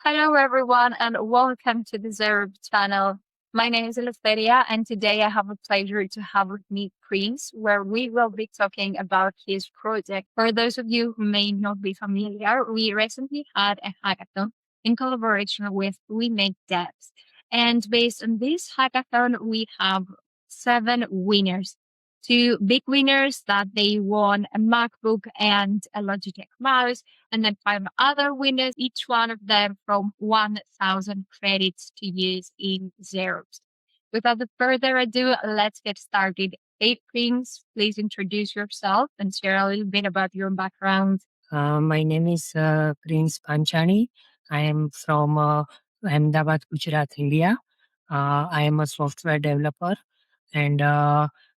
Hello, everyone, and welcome to the Zerops channel. My name is Eleftheria, and today I have a pleasure to have with me Prince, where we will be talking about his project. For those of you who may not be familiar, we recently had a hackathon in collaboration with WeMakeDevs. And based on this hackathon, we have 7 winners. Two big winners that they won a MacBook and a Logitech mouse, and then 5 other winners, each one of them from 1,000 credits to use in Zerops. Without further ado, let's get started. Hey, Prince, please introduce yourself and share a little bit about your background. My name is Prince Panchani. I am from Ahmedabad, Gujarat, India. I am a software developer and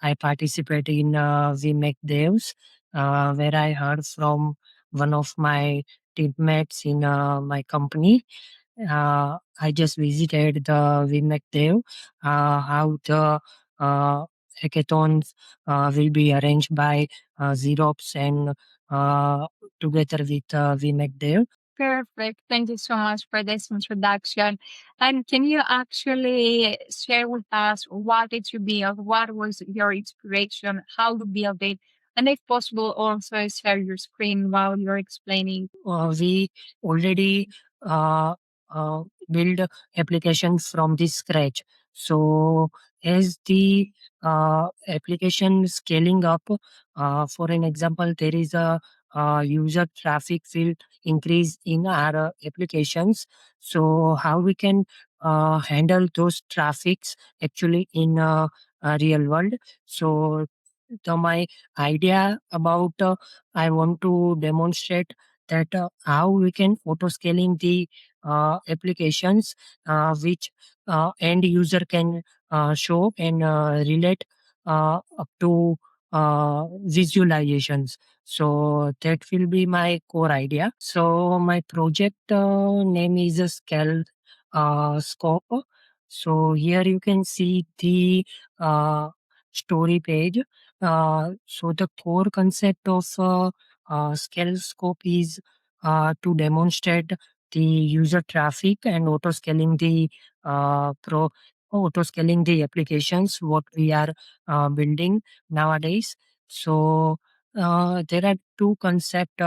I participate in WeMakeDevs, where I heard from one of my teammates in my company. I just visited the WeMakeDev, how the uh, hackathons will be arranged by Zerops and together with WeMakeDev. Perfect. Thank you so much for this introduction. And can you actually share with us what did you build? What was your inspiration? How you build it? And if possible, also share your screen while you're explaining. We already uh, uh, build applications from the scratch. So as the application scaling up, for an example, there is a user traffic will increase in our applications. So how we can handle those traffics actually in real world. So my idea about I want to demonstrate that how we can auto scaling the applications which end user can show and relate up to visualizations. So that will be my core idea. So my project name is a Scope. So here you can see the story page. So the core concept of ScaleScope is to demonstrate the user traffic and auto scaling the applications what we are building nowadays. So there are two concepts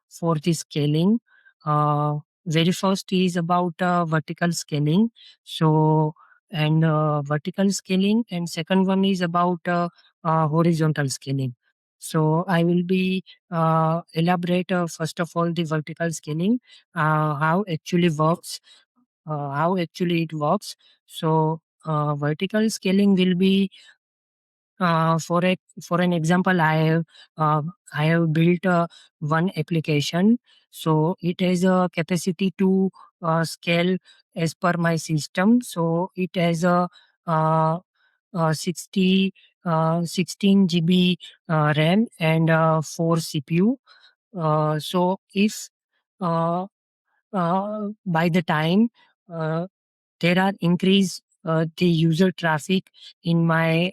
for the scaling. Very first is about vertical scaling. So and vertical scaling, and second one is about horizontal scaling. So I will be elaborate first of all the vertical scaling, how actually works, how actually it works. So vertical scaling will be for an example, I have built one application. So it has a capacity to scale as per my system. So it has a uh, 16 GB RAM and 4 CPU. So if uh, by the time uh, there are increase the user traffic in my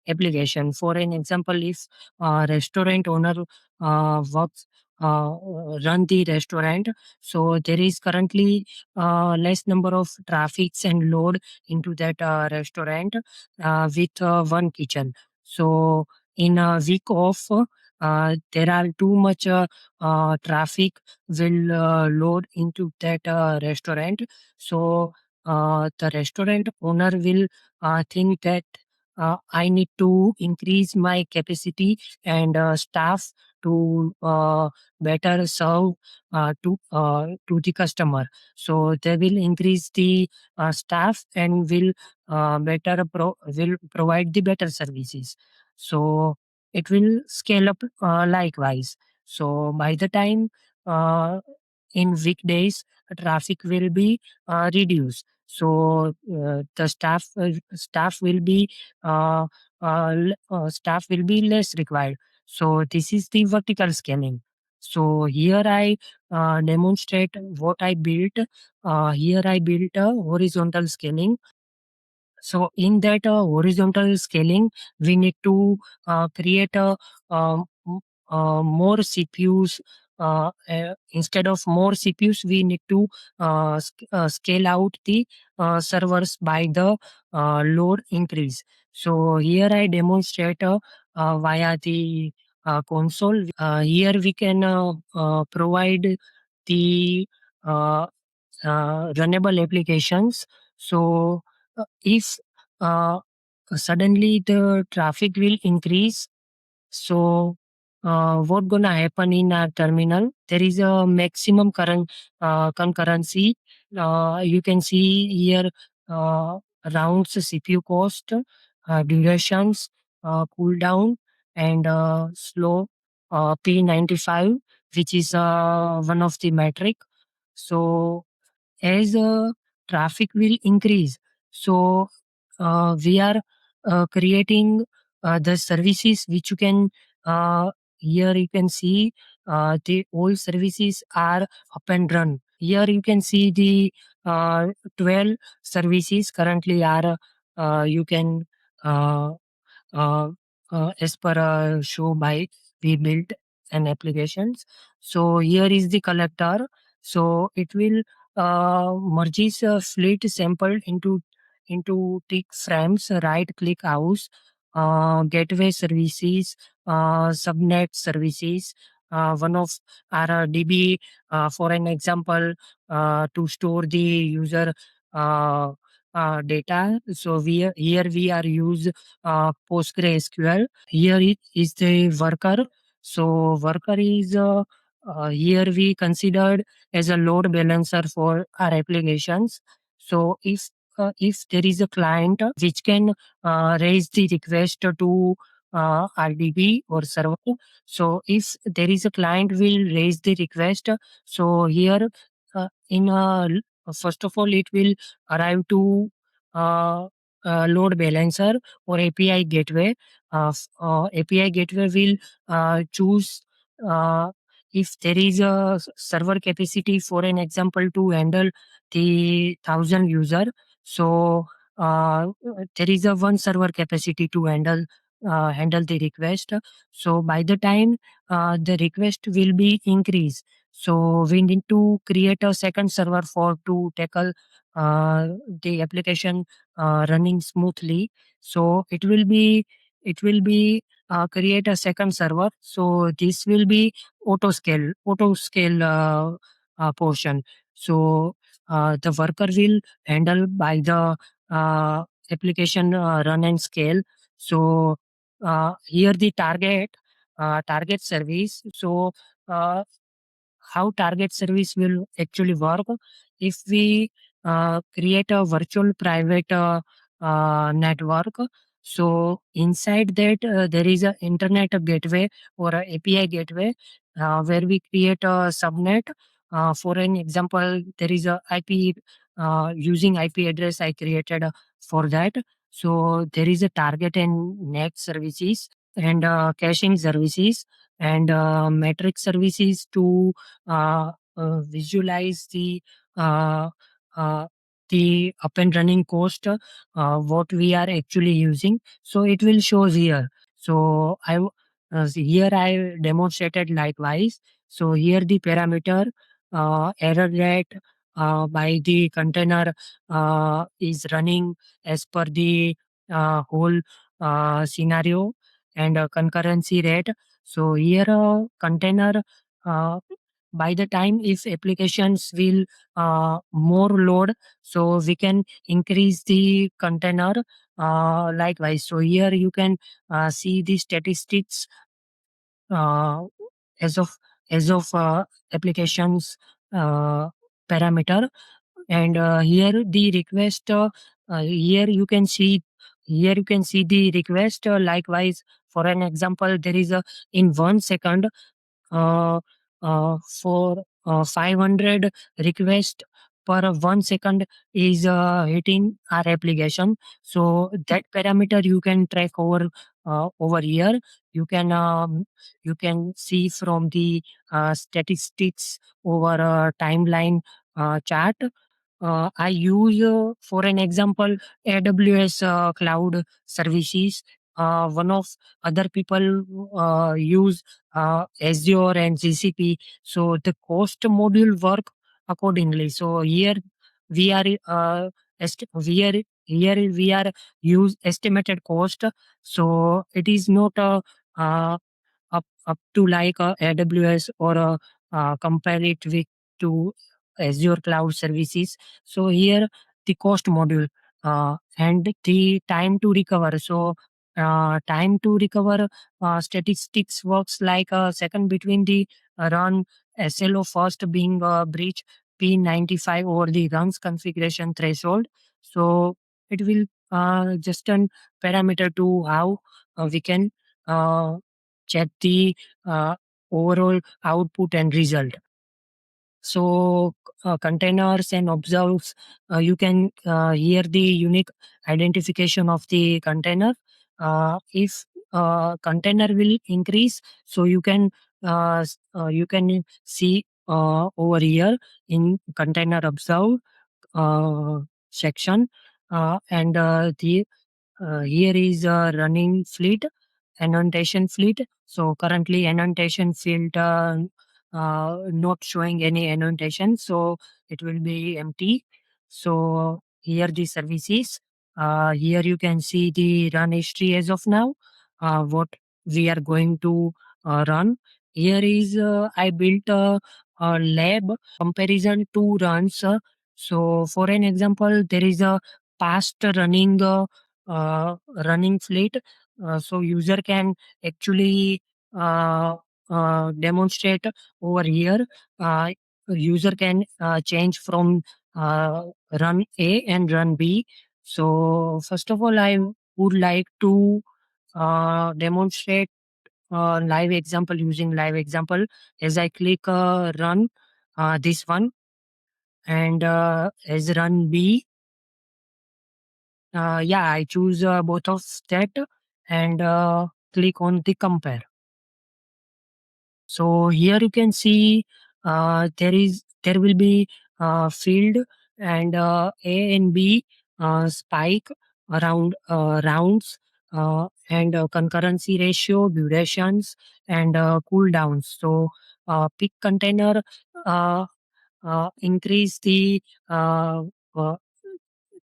application. For an example, if restaurant owner works run the restaurant, so there is currently less number of traffics and load into that restaurant with one kitchen. So in a week off, there are too much traffic will load into that restaurant. So the restaurant owner will think that I need to increase my capacity and staff to better serve to the customer. So they will increase the staff and will will provide the better services. So it will scale up likewise. So by the time uh, in weekdays traffic will be reduced, so the staff will be staff will be less required. So this is the vertical scaling. So here I demonstrate what I built. Here I built a horizontal scaling. So in that horizontal scaling, we need to create a more CPUs instead of more CPUs, we need to scale out the servers by the load increase. So here I demonstrate via the console. Here we can provide the uh, runnable applications. So if suddenly the traffic will increase, so what gonna happen in our terminal? There is a maximum current concurrency. You can see here rounds CPU cost, durations, cooldown, and slow P95, which is one of the metric. So as traffic will increase, so we are creating the services which you can here you can see the all services are up and run. Here you can see the 12 services currently are you can uh, uh, as per show by we built an applications. So here is the collector. So it will merges a fleet sample into tick frames, right click house, gateway services, subnet services. One of our DB, for an example, to store the user data. So here we are use PostgreSQL. Here it is the worker. So worker is here we considered as a load balancer for our applications. So if there is a client which can raise the request to RDB or server. So if there is a client will raise the request, so here in first of all it will arrive to uh, load balancer or API gateway. API gateway will choose if there is a server capacity, for an example, to handle the 1,000 user. So there is a one server capacity to handle the request. So by the time the request will be increased, so we need to create a second server for to tackle the application running smoothly. So it will be create a second server. So this will be auto scale portion. So the worker will handle by the application run and scale. So here the target service. So uh, how target service will actually work? If we create a virtual private network, so inside that there is a internet gateway or a API gateway where we create a subnet. For an example, there is a IP using IP address I created for that. So there is a target and net services and caching services and metric services to visualize uh, uh, the up and running cost what we are actually using. So it will show here. So here I demonstrated likewise. So here the parameter error rate by the container is running as per the whole scenario and concurrency rate. So here container uh, by the time if applications will more load, so we can increase the container likewise. So here you can see the statistics uh, as of applications uh, parameter. And here the request here you can see the request likewise. For an example, there is a in 1 second uh, for 500 request per 1 second is hitting our application. So that parameter you can track over here. You can see from the statistics over timeline chart. I use, for an example, AWS cloud services one of other people use Azure and GCP, so the cost module work accordingly. So here we are we are use estimated cost, so it is not uh, up to like AWS or compare it with to Azure cloud services. So here the cost module and the time to recover. So time to recover statistics works like a second between the run SLO first being breach P95 or the runs configuration threshold. So it will just an parameter to how we can uh, check the uh, overall output and result. So containers and observes, you can hear the unique identification of the container. If container will increase, so you can see over here in container observe uh, section, and the here is a running fleet, annotation fleet. So currently annotation field not showing any annotation, so it will be empty. So here the services. Here you can see the run history as of now. What we are going to run. Here is I built a lab comparison to runs. So for an example, there is a past running fleet, so user can actually uh, demonstrate over here. User can change from uh, run A and run B. So first of all, I would like to demonstrate live example using live example. As I click run this one, and as run B, yeah, I choose both of that, and click on the compare. So here you can see there will be field, and A and B spike around rounds, and concurrency ratio, durations, and cooldowns. So peak container uh, increase the uh,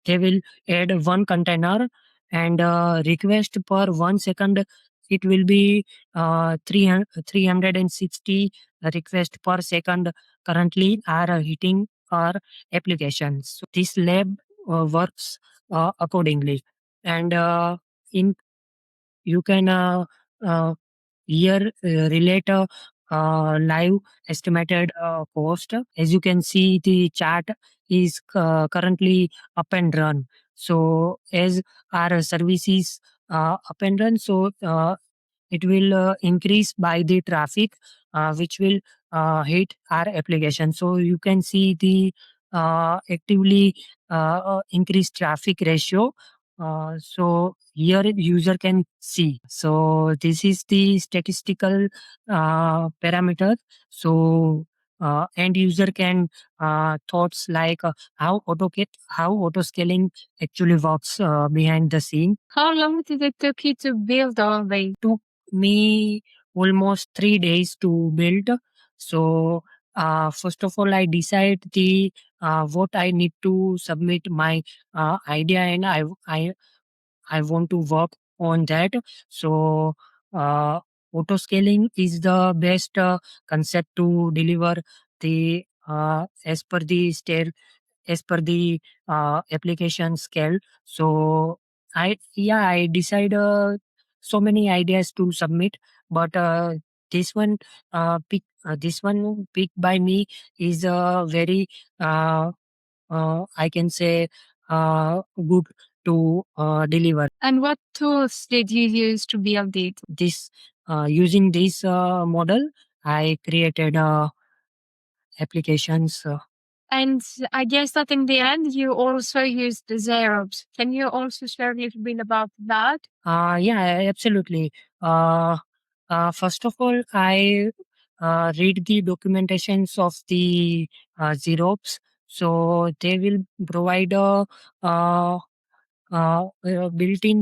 they will add one container, and request per 1 second it will be 360 request per second currently are hitting our applications. So this lab works accordingly, and in you can uh, here relate live estimated cost. As you can see, the chart is currently up and run. So as our service is up and run, so it will increase by the traffic which will hit our application. So you can see the actively increased traffic ratio. So here user can see. So this is the statistical parameter. So end user can thoughts like how auto scaling actually works behind the scene. How long did it took you to build all these? Took me almost 3 days to build. So first of all, I decide the what I need to submit my idea, and I want to work on that. So auto scaling is the best concept to deliver the as per the application scale. So I decide so many ideas to submit, but this one picked by me is very uh, I can say good to deliver. And what tools did you use to build it? This using this model, I created applications. And I guess that in the end, you also used the Zerops. Can you also share a little bit about that? Yeah, absolutely. Uh, First of all, I read the documentations of the Zerops. So they will provide built-in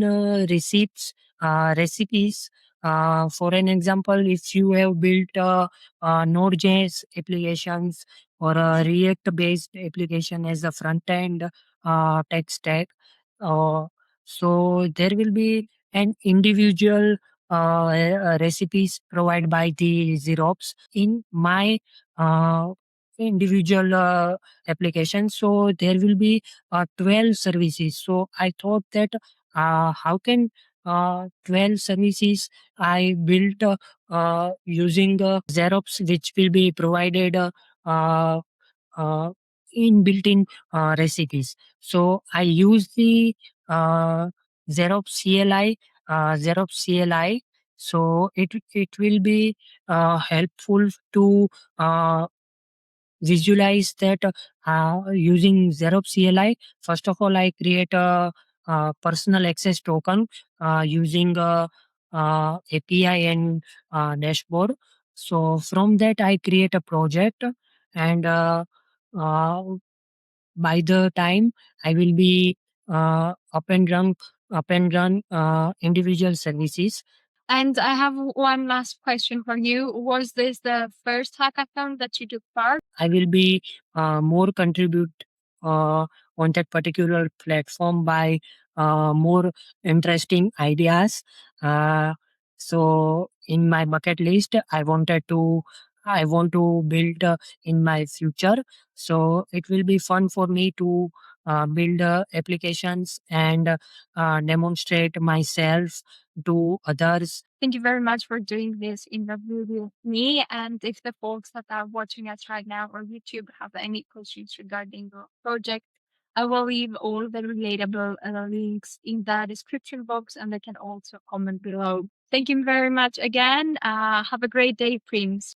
receipts recipes. For an example, if you have built Node.js applications or a React-based application as a front-end tech stack, uh, so there will be an individual recipes provided by the Zerops in my uh, individual application. So there will be 12 services. So I thought that how can 12 services I built using Xerox, which will be provided uh, uh, in built-in recipes. So I use the uh, Xerox CLI, Xerox CLI. So it will be helpful to visualize that using Xerox CLI. First of all, I create a personal access token using API and dashboard. So from that, I create a project, and uh, by the time I will be up and run individual services. And I have one last question for you. Was this the first hackathon that you took part? I will be more contribute uh, on that particular platform by more interesting ideas. Uh, so in my bucket list, I want to build in my future. So it will be fun for me to build applications and demonstrate myself to others. Thank you very much for doing this interview with me. And if the folks that are watching us right now or YouTube have any questions regarding the project, I will leave all the relatable links in the description box and they can also comment below. Thank you very much again. Have a great day, Prince.